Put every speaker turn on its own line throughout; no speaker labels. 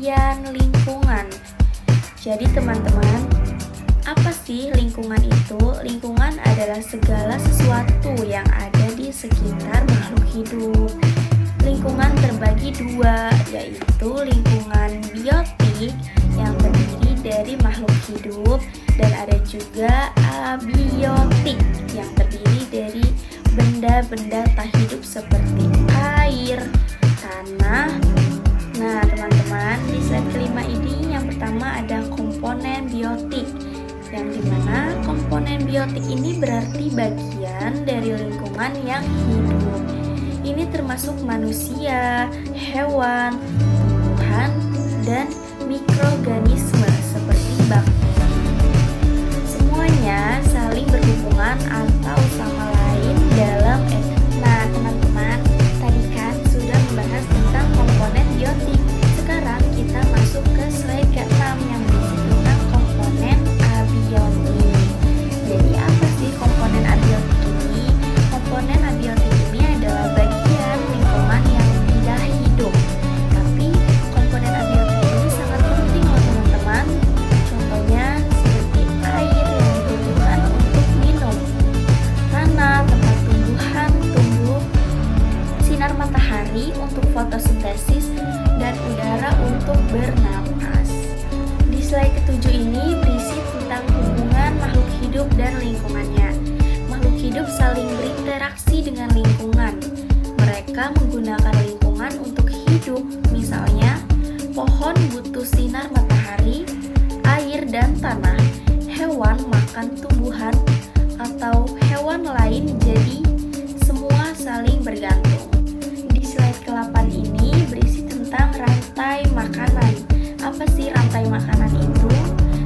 pengertian lingkungan. Jadi teman-teman, apa sih lingkungan itu? Lingkungan adalah segala sesuatu yang ada di sekitar makhluk hidup. Lingkungan terbagi dua, yaitu lingkungan biotik yang terdiri dari makhluk hidup, dan ada juga abiotik yang terdiri dari benda-benda tak hidup seperti air, tanah. Nah teman-teman, di slide kelima ini yang pertama ada komponen biotik, yang dimana komponen biotik ini berarti bagian dari lingkungan yang hidup. Ini termasuk manusia, hewan, tumbuhan, dan mikroorganisme seperti bakteri. Semuanya saling berhubungan atau sama lain dalam Nah teman-teman, tadi kan sudah membahas tentang komponen biotik. Sekarang kita masuk ke slide ke-6 yang berisi tentang komponen abiotik. Jadi apa sih komponen abiotik ini? Komponen abiotik ini adalah bagian lingkungan yang tidak hidup. Tapi komponen abiotik ini sangat penting loh teman-teman. Contohnya seperti air yang dibutuhkan untuk minum, tanah tempat tumbuhan tumbuh, sinar matahari untuk fotosintesis, dan udara untuk bernapas. Di slide ke-7 ini berisi tentang hubungan makhluk hidup dan lingkungannya. Makhluk hidup saling berinteraksi dengan lingkungan. Mereka menggunakan lingkungan untuk hidup. Misalnya, pohon butuh sinar matahari, air, dan tanah. Hewan makan tumbuhan atau hewan lain, jadi semua saling bergantung. Di slide ke-8 ini berisi tentang rantai makanan. Apa sih rantai makanan itu?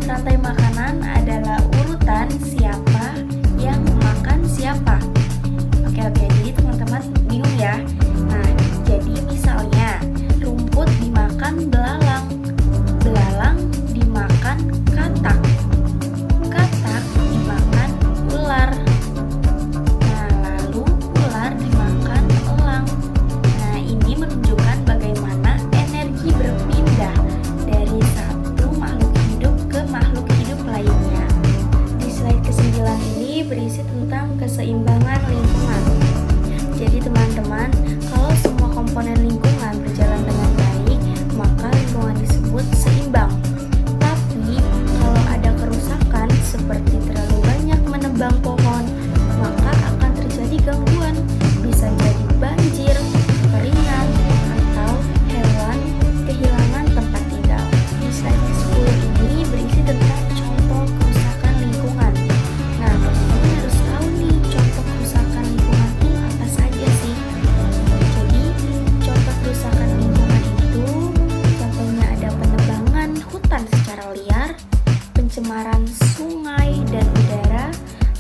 Rantai makanan adalah urutan siapa yang memakan siapa. Oke, jadi teman-teman bingung ya? Nah, jadi misalnya rumput dimakan belalang, belalang dimakan katak, katak dimakan ular. Nah, lalu ular dimakan elang. Nah, ini menunjukkan bagaimana energi berpindah dari satu makhluk hidup ke makhluk hidup lainnya. Di slide ke-9 ini berisi tentang keseimbangan lingkungan. Jadi teman-teman, kalau semua komponen lingkungan berjalan dengan baik, maka lingkungan disebut seimbang. Tapi kalau ada kerusakan seperti terlalu banyak menebang pohon, maka akan terjadi gangguan. Bisa jadi banjir, kekeringan, atau hewan kehilangan tempat tinggal. Di slide ke-10 ini berisi tentang contoh kerusakan lingkungan. Nah, teman-teman harus tahu nih contoh kerusakan lingkungan itu apa saja sih. Jadi, contoh kerusakan lingkungan itu contohnya ada penebangan hutan secara liar, pencemaran sungai dan udara,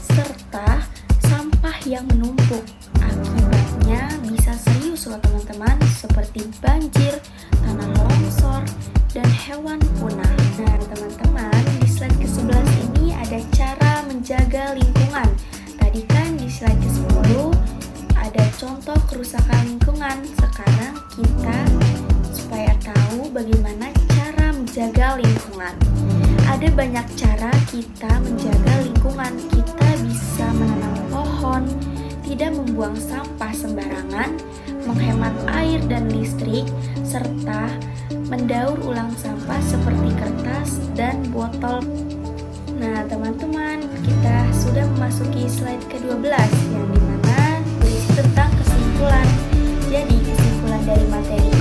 serta sampah yang menumpuk. Akibatnya bisa serius loh teman-teman, seperti banjir, tanah longsor, dan hewan punah. Nah teman-teman, di slide ke-11 ini ada cara menjaga lingkungan. Tadi kan di slide ke-10 ada contoh kerusakan lingkungan. Sekarang kita supaya tahu bagaimana cara menjaga lingkungan. Ada banyak cara kita menjaga lingkungan. Kita bisa menanam pohon, tidak membuang sampah sembarangan, menghemat air dan listrik, serta mendaur ulang sampah seperti kertas dan botol. Nah teman-teman, kita sudah memasuki slide ke-12 yang dimana berisi tentang kesimpulan. Jadi kesimpulan dari materi